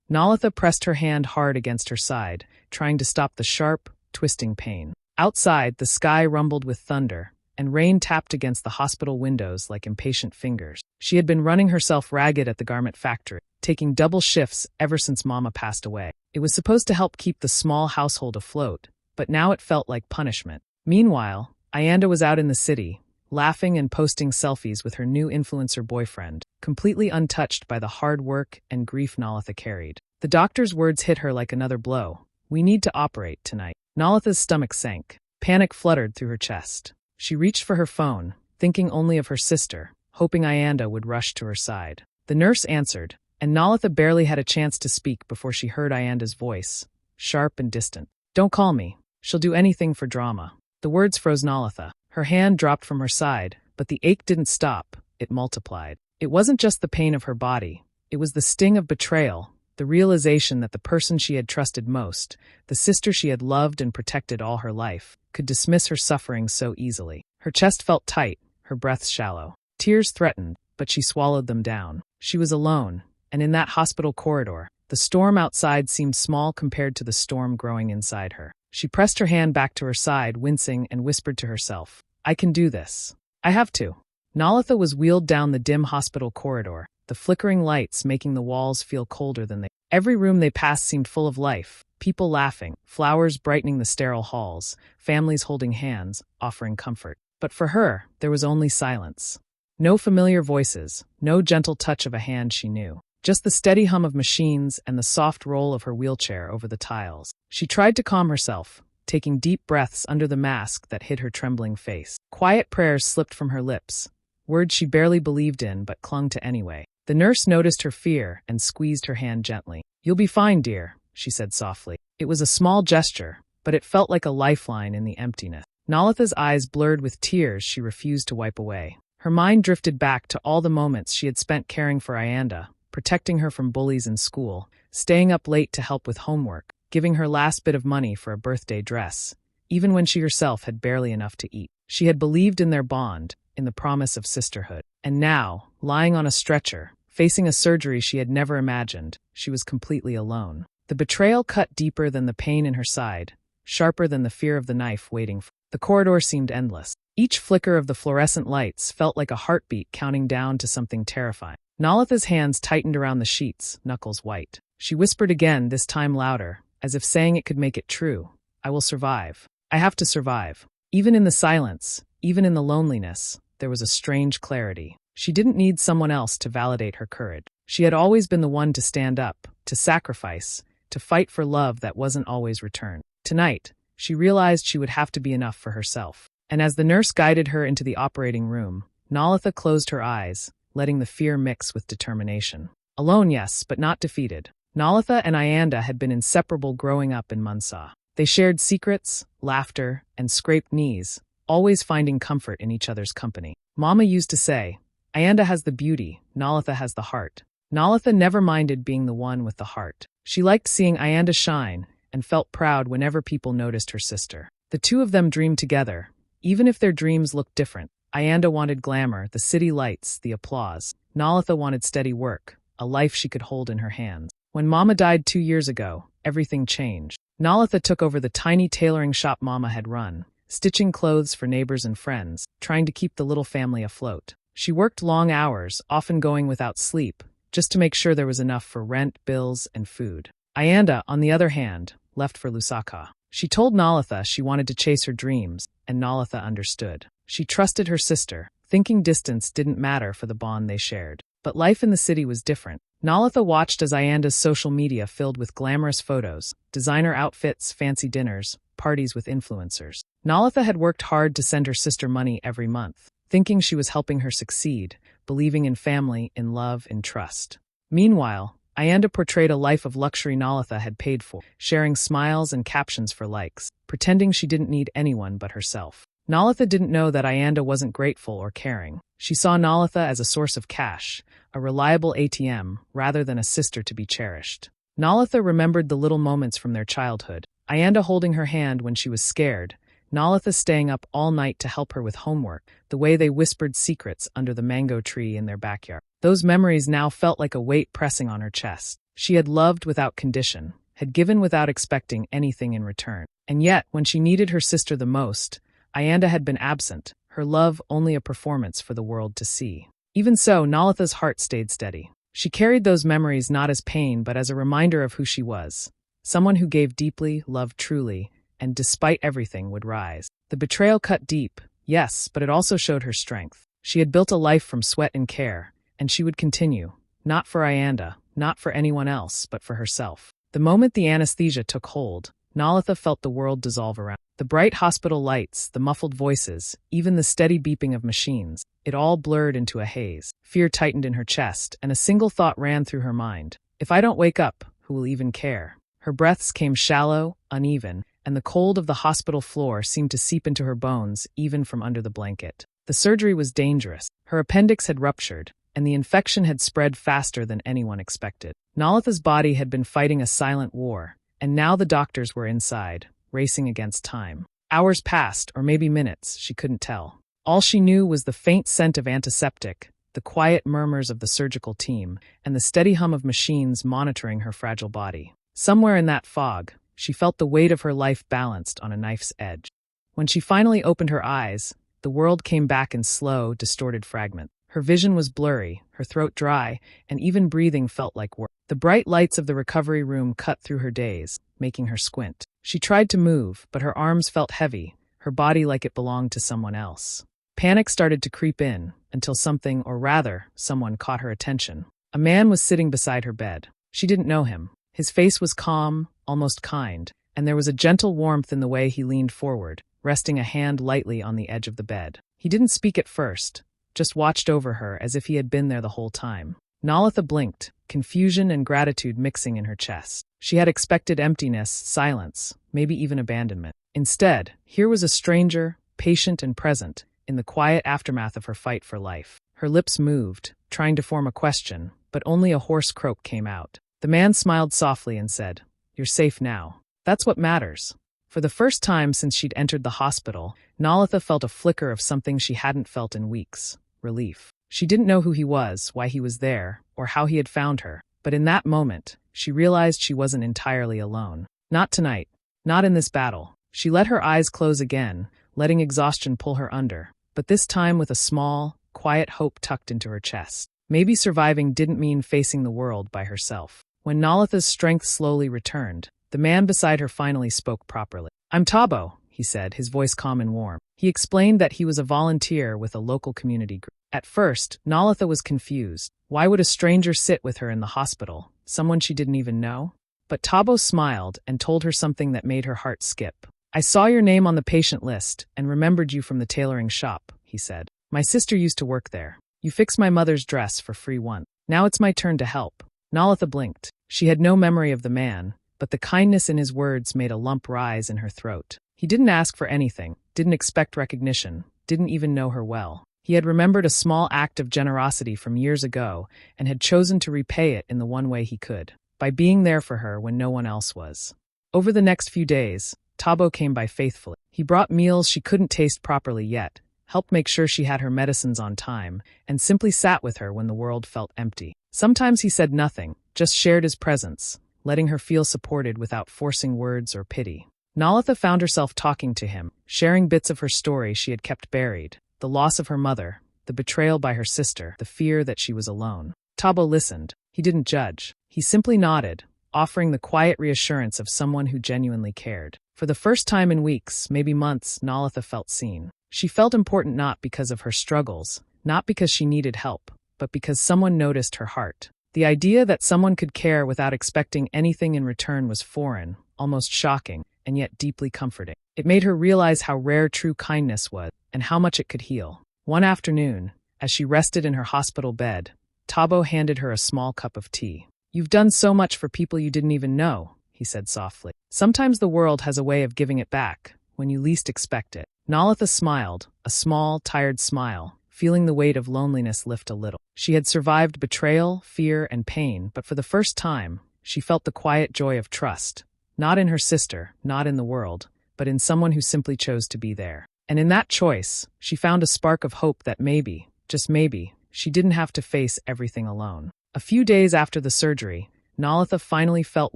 Nalitha pressed her hand hard against her side, trying to stop the sharp, twisting pain. Outside, the sky rumbled with thunder, and rain tapped against the hospital windows like impatient fingers. She had been running herself ragged at the garment factory, taking double shifts ever since Mama passed away. It was supposed to help keep the small household afloat, but now it felt like punishment. Meanwhile, Ayanda was out in the city, laughing and posting selfies with her new influencer boyfriend, completely untouched by the hard work and grief Nalitha carried. The doctor's words hit her like another blow. "We need to operate tonight." Nalitha's stomach sank. Panic fluttered through her chest. She reached for her phone, thinking only of her sister, hoping Ayanda would rush to her side. The nurse answered, and Nalitha barely had a chance to speak before she heard Ayanda's voice, sharp and distant. "Don't call me. She'll do anything for drama." The words froze Nalitha. Her hand dropped from her side, but the ache didn't stop, it multiplied. It wasn't just the pain of her body, it was the sting of betrayal, the realization that the person she had trusted most, the sister she had loved and protected all her life, could dismiss her suffering so easily. Her chest felt tight, her breath shallow. Tears threatened, but she swallowed them down. She was alone, and in that hospital corridor, the storm outside seemed small compared to the storm growing inside her. She pressed her hand back to her side, wincing, and whispered to herself, "I can do this. I have to." Nalitha was wheeled down the dim hospital corridor, the flickering lights making the walls feel colder than they. Every room they passed seemed full of life, people laughing, flowers brightening the sterile halls, families holding hands, offering comfort. But for her, there was only silence. No familiar voices, no gentle touch of a hand she knew. Just the steady hum of machines and the soft roll of her wheelchair over the tiles. She tried to calm herself, taking deep breaths under the mask that hid her trembling face. Quiet prayers slipped from her lips, words she barely believed in but clung to anyway. The nurse noticed her fear and squeezed her hand gently. "You'll be fine, dear," she said softly. It was a small gesture, but it felt like a lifeline in the emptiness. Nalitha's eyes blurred with tears she refused to wipe away. Her mind drifted back to all the moments she had spent caring for Ayanda, protecting her from bullies in school, staying up late to help with homework, giving her last bit of money for a birthday dress, even when she herself had barely enough to eat. She had believed in their bond, in the promise of sisterhood. And now, lying on a stretcher, facing a surgery she had never imagined, she was completely alone. The betrayal cut deeper than the pain in her side, sharper than the fear of the knife waiting for. The corridor seemed endless. Each flicker of the fluorescent lights felt like a heartbeat counting down to something terrifying. Nalitha's hands tightened around the sheets, knuckles white. She whispered again, this time louder, as if saying it could make it true. "I will survive. I have to survive." Even in the silence, even in the loneliness, there was a strange clarity. She didn't need someone else to validate her courage. She had always been the one to stand up, to sacrifice, to fight for love that wasn't always returned. Tonight, she realized she would have to be enough for herself. And as the nurse guided her into the operating room, Nalitha closed her eyes, letting the fear mix with determination. Alone, yes, but not defeated. Nalitha and Ayanda had been inseparable growing up in Mansa. They shared secrets, laughter, and scraped knees, always finding comfort in each other's company. Mama used to say, "Ayanda has the beauty, Nalitha has the heart." Nalitha never minded being the one with the heart. She liked seeing Ayanda shine and felt proud whenever people noticed her sister. The two of them dreamed together, even if their dreams looked different. Ayanda wanted glamour, the city lights, the applause. Nalitha wanted steady work, a life she could hold in her hands. When Mama died 2 years ago, everything changed. Nalitha took over the tiny tailoring shop Mama had run, stitching clothes for neighbors and friends, trying to keep the little family afloat. She worked long hours, often going without sleep, just to make sure there was enough for rent, bills, and food. Ayanda, on the other hand, left for Lusaka. She told Nalitha she wanted to chase her dreams, and Nalitha understood. She trusted her sister, thinking distance didn't matter for the bond they shared. But life in the city was different. Nalitha watched as Ayanda's social media filled with glamorous photos, designer outfits, fancy dinners, parties with influencers. Nalitha had worked hard to send her sister money every month, thinking she was helping her succeed, believing in family, in love, in trust. Meanwhile, Ayanda portrayed a life of luxury Nalitha had paid for, sharing smiles and captions for likes, pretending she didn't need anyone but herself. Nalitha didn't know that Ayanda wasn't grateful or caring. She saw Nalitha as a source of cash, a reliable ATM, rather than a sister to be cherished. Nalitha remembered the little moments from their childhood, Ayanda holding her hand when she was scared, Nalitha staying up all night to help her with homework, the way they whispered secrets under the mango tree in their backyard. Those memories now felt like a weight pressing on her chest. She had loved without condition, had given without expecting anything in return. And yet, when she needed her sister the most, Ayanda had been absent, her love only a performance for the world to see. Even so, Nalitha's heart stayed steady. She carried those memories not as pain but as a reminder of who she was. Someone who gave deeply, loved truly, and despite everything would rise. The betrayal cut deep, yes, but it also showed her strength. She had built a life from sweat and care, and she would continue, not for Ayanda, not for anyone else, but for herself. The moment the anesthesia took hold, Nalitha felt the world dissolve around. The bright hospital lights, the muffled voices, even the steady beeping of machines, it all blurred into a haze. Fear tightened in her chest, and a single thought ran through her mind. If I don't wake up, who will even care? Her breaths came shallow, uneven, and the cold of the hospital floor seemed to seep into her bones, even from under the blanket. The surgery was dangerous. Her appendix had ruptured, and the infection had spread faster than anyone expected. Nalitha's body had been fighting a silent war, and now the doctors were inside, racing against time. Hours passed, or maybe minutes, she couldn't tell. All she knew was the faint scent of antiseptic, the quiet murmurs of the surgical team, and the steady hum of machines monitoring her fragile body. Somewhere in that fog, she felt the weight of her life balanced on a knife's edge. When she finally opened her eyes, the world came back in slow, distorted fragments. Her vision was blurry, her throat dry, and even breathing felt like work. The bright lights of the recovery room cut through her daze, making her squint. She tried to move, but her arms felt heavy, her body like it belonged to someone else. Panic started to creep in, until something, or rather, someone caught her attention. A man was sitting beside her bed. She didn't know him. His face was calm, almost kind, and there was a gentle warmth in the way he leaned forward, resting a hand lightly on the edge of the bed. He didn't speak at first, just watched over her as if he had been there the whole time. Nalitha blinked, confusion and gratitude mixing in her chest. She had expected emptiness, silence, maybe even abandonment. Instead, here was a stranger, patient and present, in the quiet aftermath of her fight for life. Her lips moved, trying to form a question, but only a hoarse croak came out. The man smiled softly and said, "You're safe now. That's what matters." For the first time since she'd entered the hospital, Nalitha felt a flicker of something she hadn't felt in weeks: relief. She didn't know who he was, why he was there, or how he had found her, but in that moment, she realized she wasn't entirely alone. Not tonight. Not in this battle. She let her eyes close again, letting exhaustion pull her under, but this time with a small, quiet hope tucked into her chest. Maybe surviving didn't mean facing the world by herself. When Nalitha's strength slowly returned, the man beside her finally spoke properly. "I'm Tabo," he said, his voice calm and warm. He explained that he was a volunteer with a local community group. At first, Nalitha was confused. Why would a stranger sit with her in the hospital, someone she didn't even know? But Tabo smiled and told her something that made her heart skip. "I saw your name on the patient list and remembered you from the tailoring shop," he said. "My sister used to work there. You fixed my mother's dress for free once. Now it's my turn to help." Nalitha blinked. She had no memory of the man, but the kindness in his words made a lump rise in her throat. He didn't ask for anything, didn't expect recognition, didn't even know her well. He had remembered a small act of generosity from years ago and had chosen to repay it in the one way he could, by being there for her when no one else was. Over the next few days, Tabo came by faithfully. He brought meals she couldn't taste properly yet, helped make sure she had her medicines on time, and simply sat with her when the world felt empty. Sometimes he said nothing, just shared his presence, letting her feel supported without forcing words or pity. Nalitha found herself talking to him, sharing bits of her story she had kept buried, the loss of her mother, the betrayal by her sister, the fear that she was alone. Tabo listened. He didn't judge. He simply nodded, offering the quiet reassurance of someone who genuinely cared. For the first time in weeks, maybe months, Nalitha felt seen. She felt important not because of her struggles, not because she needed help, but because someone noticed her heart. The idea that someone could care without expecting anything in return was foreign, almost shocking, and yet deeply comforting. It made her realize how rare true kindness was, and how much it could heal. One afternoon, as she rested in her hospital bed, Tabo handed her a small cup of tea. "You've done so much for people you didn't even know," he said softly. "Sometimes the world has a way of giving it back, when you least expect it." Nalitha smiled, a small, tired smile, feeling the weight of loneliness lift a little. She had survived betrayal, fear, and pain, but for the first time, she felt the quiet joy of trust. Not in her sister, not in the world, but in someone who simply chose to be there. And in that choice, she found a spark of hope that maybe, just maybe, she didn't have to face everything alone. A few days after the surgery, Nalitha finally felt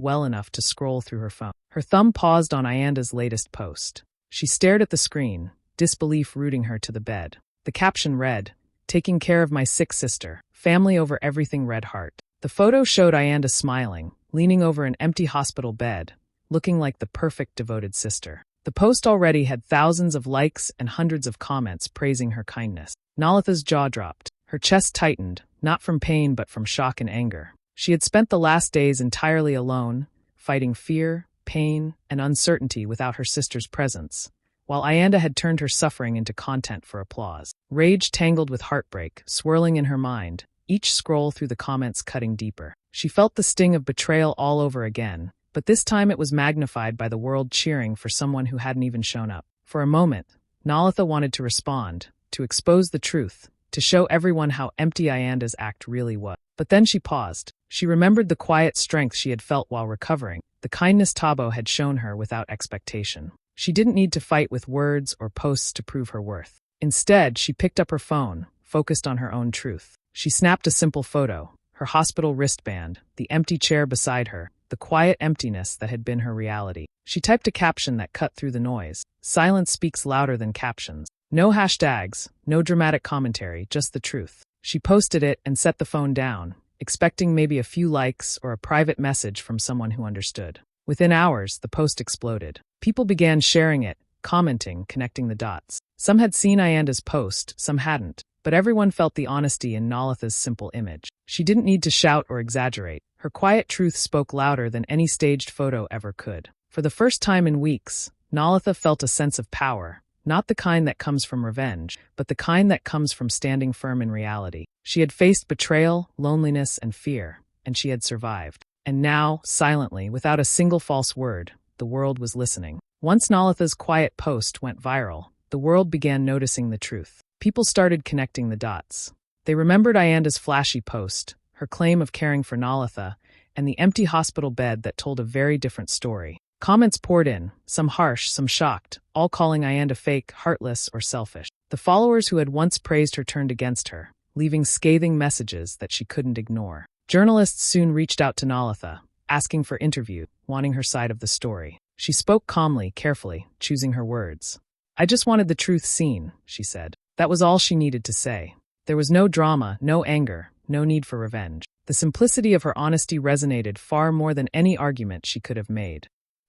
well enough to scroll through her phone. Her thumb paused on Ayanda's latest post. She stared at the screen, disbelief rooting her to the bed. The caption read, "Taking care of my sick sister. Family over everything, red heart." The photo showed Ayanda smiling, leaning over an empty hospital bed, looking like the perfect devoted sister. The post already had thousands of likes and hundreds of comments praising her kindness. Nalitha's jaw dropped. Her chest tightened, not from pain but from shock and anger. She had spent the last days entirely alone, fighting fear, pain, and uncertainty without her sister's presence, while Ayanda had turned her suffering into content for applause. Rage tangled with heartbreak, swirling in her mind, each scroll through the comments cutting deeper. She felt the sting of betrayal all over again, but this time it was magnified by the world cheering for someone who hadn't even shown up. For a moment, Nalitha wanted to respond, to expose the truth, to show everyone how empty Ayanda's act really was. But then she paused. She remembered the quiet strength she had felt while recovering, the kindness Tabo had shown her without expectation. She didn't need to fight with words or posts to prove her worth. Instead, she picked up her phone, focused on her own truth. She snapped a simple photo, her hospital wristband, the empty chair beside her, the quiet emptiness that had been her reality. She typed a caption that cut through the noise. Silence speaks louder than captions. No hashtags, no dramatic commentary, just the truth. She posted it and set the phone down, expecting maybe a few likes or a private message from someone who understood. Within hours, the post exploded. People began sharing it, commenting, connecting the dots. Some had seen Ayanda's post, some hadn't, but everyone felt the honesty in Nalitha's simple image. She didn't need to shout or exaggerate. Her quiet truth spoke louder than any staged photo ever could. For the first time in weeks, Nalitha felt a sense of power, not the kind that comes from revenge, but the kind that comes from standing firm in reality. She had faced betrayal, loneliness, and fear, and she had survived. And now, silently, without a single false word, the world was listening. Once Nalitha's quiet post went viral, the world began noticing the truth. People started connecting the dots. They remembered Ayanda's flashy post, her claim of caring for Nalitha, and the empty hospital bed that told a very different story. Comments poured in, some harsh, some shocked, all calling Ayanda fake, heartless, or selfish. The followers who had once praised her turned against her, leaving scathing messages that she couldn't ignore. Journalists soon reached out to Nalitha, asking for interview, wanting her side of the story. She spoke calmly, carefully, choosing her words. "I just wanted the truth seen," she said. That was all she needed to say. There was no drama, no anger, no need for revenge. The simplicity of her honesty resonated far more than any argument she could have made.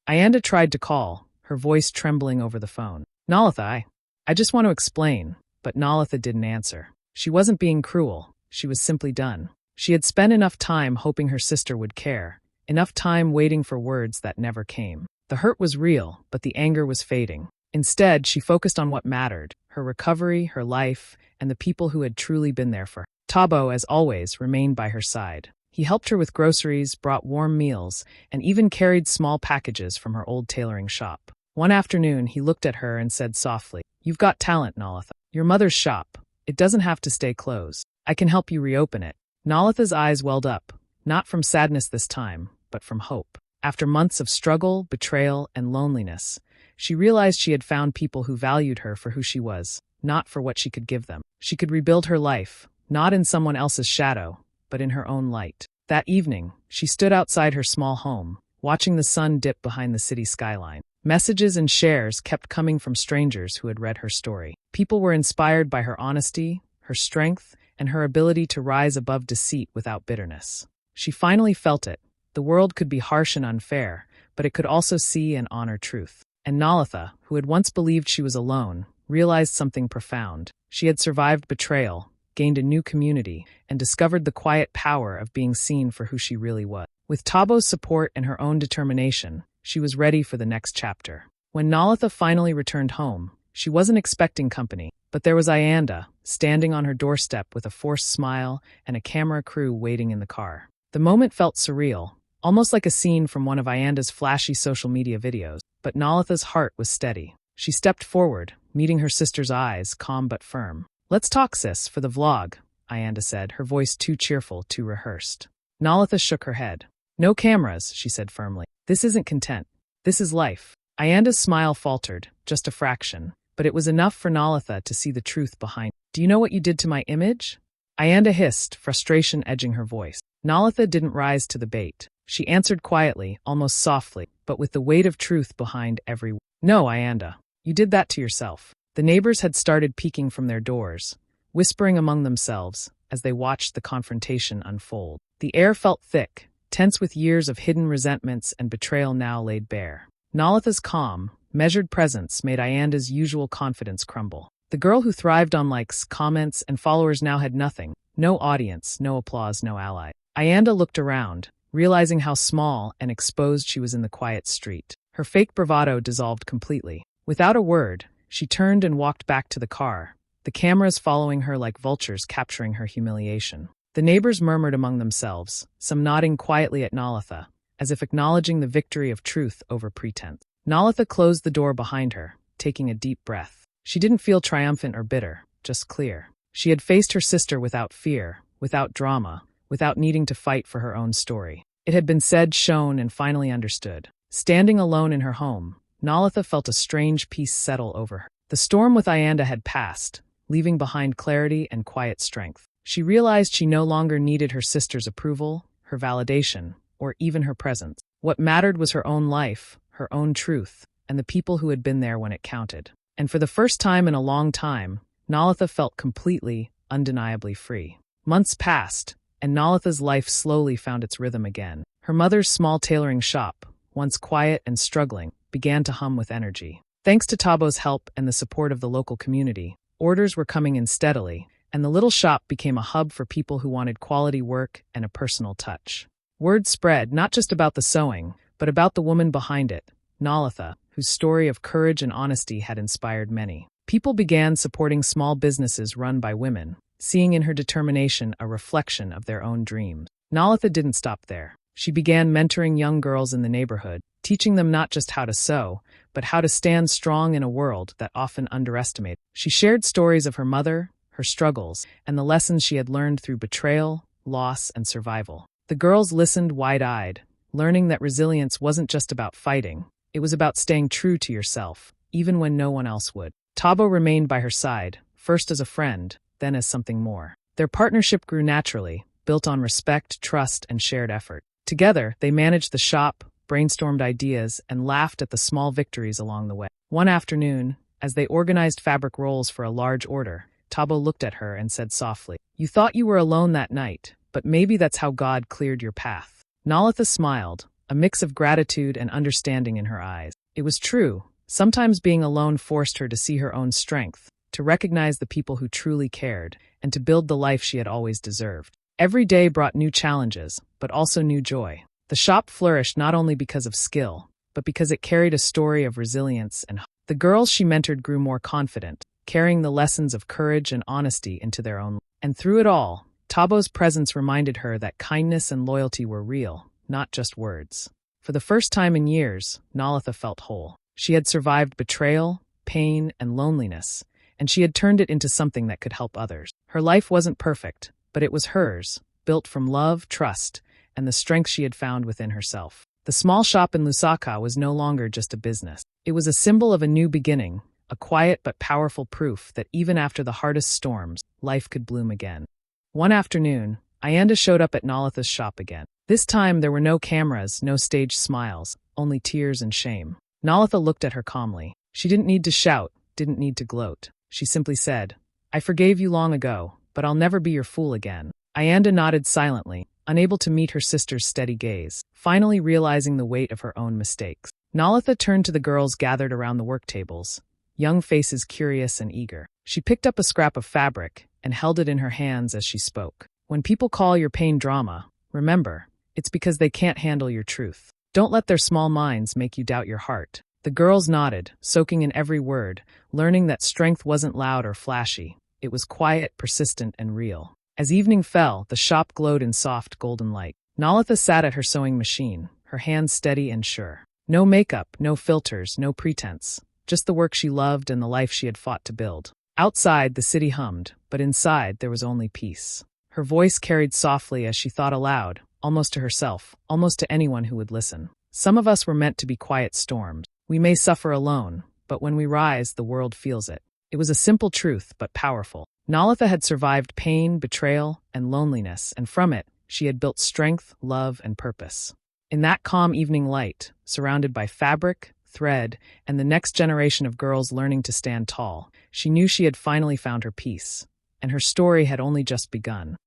Ayanda tried to call, her voice trembling over the phone. "Nalitha, I just want to explain," but Nalitha didn't answer. She wasn't being cruel, she was simply done. She had spent enough time hoping her sister would care, enough time waiting for words that never came. The hurt was real, but the anger was fading. Instead, she focused on what mattered, her recovery, her life, and the people who had truly been there for her. Tabo, as always, remained by her side. He helped her with groceries, brought warm meals, and even carried small packages from her old tailoring shop. One afternoon, he looked at her and said softly, "You've got talent, Nalitha. Your mother's shop. It doesn't have to stay closed. I can help you reopen it." Nalitha's eyes welled up, not from sadness this time, but from hope. After months of struggle, betrayal, and loneliness, she realized she had found people who valued her for who she was, not for what she could give them. She could rebuild her life, not in someone else's shadow, but in her own light. That evening, she stood outside her small home, watching the sun dip behind the city skyline. Messages and shares kept coming from strangers who had read her story. People were inspired by her honesty, her strength, and her ability to rise above deceit without bitterness. She finally felt it. The world could be harsh and unfair, but it could also see and honor truth. And Nalitha, who had once believed she was alone, realized something profound. She had survived betrayal, gained a new community, and discovered the quiet power of being seen for who she really was. With Tabo's support and her own determination, she was ready for the next chapter. When Nalitha finally returned home, she wasn't expecting company, but there was Ayanda, standing on her doorstep with a forced smile and a camera crew waiting in the car. The moment felt surreal, almost like a scene from one of Ayanda's flashy social media videos, but Nalitha's heart was steady. She stepped forward, meeting her sister's eyes, calm but firm. "Let's talk, sis, for the vlog," Ayanda said, her voice too cheerful, too rehearsed. Nalitha shook her head. "No cameras," she said firmly. "This isn't content. This is life." Ayanda's smile faltered, just a fraction, but it was enough for Nalitha to see the truth behind it. "Do you know what you did to my image?" Ayanda hissed, frustration edging her voice. Nalitha didn't rise to the bait. She answered quietly, almost softly, but with the weight of truth behind every word. No, Ayanda. You did that to yourself. The neighbors had started peeking from their doors, whispering among themselves as they watched the confrontation unfold. The air felt thick, tense with years of hidden resentments and betrayal now laid bare. Nalitha's calm, measured presence made Ayanda's usual confidence crumble. The girl who thrived on likes, comments, and followers now had nothing. No audience, no applause, no ally. Ayanda looked around, realizing how small and exposed she was in the quiet street. Her fake bravado dissolved completely. Without a word, she turned and walked back to the car, the cameras following her like vultures capturing her humiliation. The neighbors murmured among themselves, some nodding quietly at Nalitha, as if acknowledging the victory of truth over pretense. Nalitha closed the door behind her, taking a deep breath. She didn't feel triumphant or bitter, just clear. She had faced her sister without fear, without drama, without needing to fight for her own story. It had been said, shown, and finally understood. Standing alone in her home, Nalitha felt a strange peace settle over her. The storm with Ayanda had passed, leaving behind clarity and quiet strength. She realized she no longer needed her sister's approval, her validation, or even her presence. What mattered was her own life, her own truth, and the people who had been there when it counted. And for the first time in a long time, Nalitha felt completely, undeniably free. Months passed, and Nalitha's life slowly found its rhythm again. Her mother's small tailoring shop, once quiet and struggling, began to hum with energy. Thanks to Tabo's help and the support of the local community, orders were coming in steadily, and the little shop became a hub for people who wanted quality work and a personal touch. Word spread not just about the sewing, but about the woman behind it, Nalitha, whose story of courage and honesty had inspired many. People began supporting small businesses run by women, seeing in her determination a reflection of their own dreams. Nalitha didn't stop there. She began mentoring young girls in the neighborhood, teaching them not just how to sew, but how to stand strong in a world that often underestimated. She shared stories of her mother, her struggles, and the lessons she had learned through betrayal, loss, and survival. The girls listened wide-eyed, learning that resilience wasn't just about fighting. It was about staying true to yourself, even when no one else would. Tabo remained by her side, first as a friend, then as something more. Their partnership grew naturally, built on respect, trust, and shared effort. Together, they managed the shop, brainstormed ideas, and laughed at the small victories along the way. One afternoon, as they organized fabric rolls for a large order, Tabo looked at her and said softly, "You thought you were alone that night, but maybe that's how God cleared your path." Nalitha smiled, a mix of gratitude and understanding in her eyes. It was true. Sometimes being alone forced her to see her own strength, to recognize the people who truly cared, and to build the life she had always deserved. Every day brought new challenges, but also new joy. The shop flourished not only because of skill, but because it carried a story of resilience and hope. The girls she mentored grew more confident, carrying the lessons of courage and honesty into their own life. And through it all, Tabo's presence reminded her that kindness and loyalty were real, not just words. For the first time in years, Nalitha felt whole. She had survived betrayal, pain, and loneliness, and she had turned it into something that could help others. Her life wasn't perfect, but it was hers, built from love, trust, and the strength she had found within herself. The small shop in Lusaka was no longer just a business. It was a symbol of a new beginning, a quiet but powerful proof that even after the hardest storms, life could bloom again. One afternoon, Ayanda showed up at Nalitha's shop again. This time there were no cameras, no staged smiles, only tears and shame. Nalitha looked at her calmly. She didn't need to shout, didn't need to gloat. She simply said, "I forgave you long ago, but I'll never be your fool again." Ayanda nodded silently, unable to meet her sister's steady gaze, finally realizing the weight of her own mistakes. Nalitha turned to the girls gathered around the work tables, young faces curious and eager. She picked up a scrap of fabric and held it in her hands as she spoke. "When people call your pain drama, remember, it's because they can't handle your truth. Don't let their small minds make you doubt your heart." The girls nodded, soaking in every word, learning that strength wasn't loud or flashy. It was quiet, persistent, and real. As evening fell, the shop glowed in soft, golden light. Nalitha sat at her sewing machine, her hands steady and sure. No makeup, no filters, no pretense. Just the work she loved and the life she had fought to build. Outside, the city hummed, but inside, there was only peace. Her voice carried softly as she thought aloud, almost to herself, almost to anyone who would listen. Some of us were meant to be quiet storms. We may suffer alone, but when we rise, the world feels it. It was a simple truth, but powerful. Nalitha had survived pain, betrayal, and loneliness, and from it, she had built strength, love, and purpose. In that calm evening light, surrounded by fabric, thread, and the next generation of girls learning to stand tall, she knew she had finally found her peace, and her story had only just begun.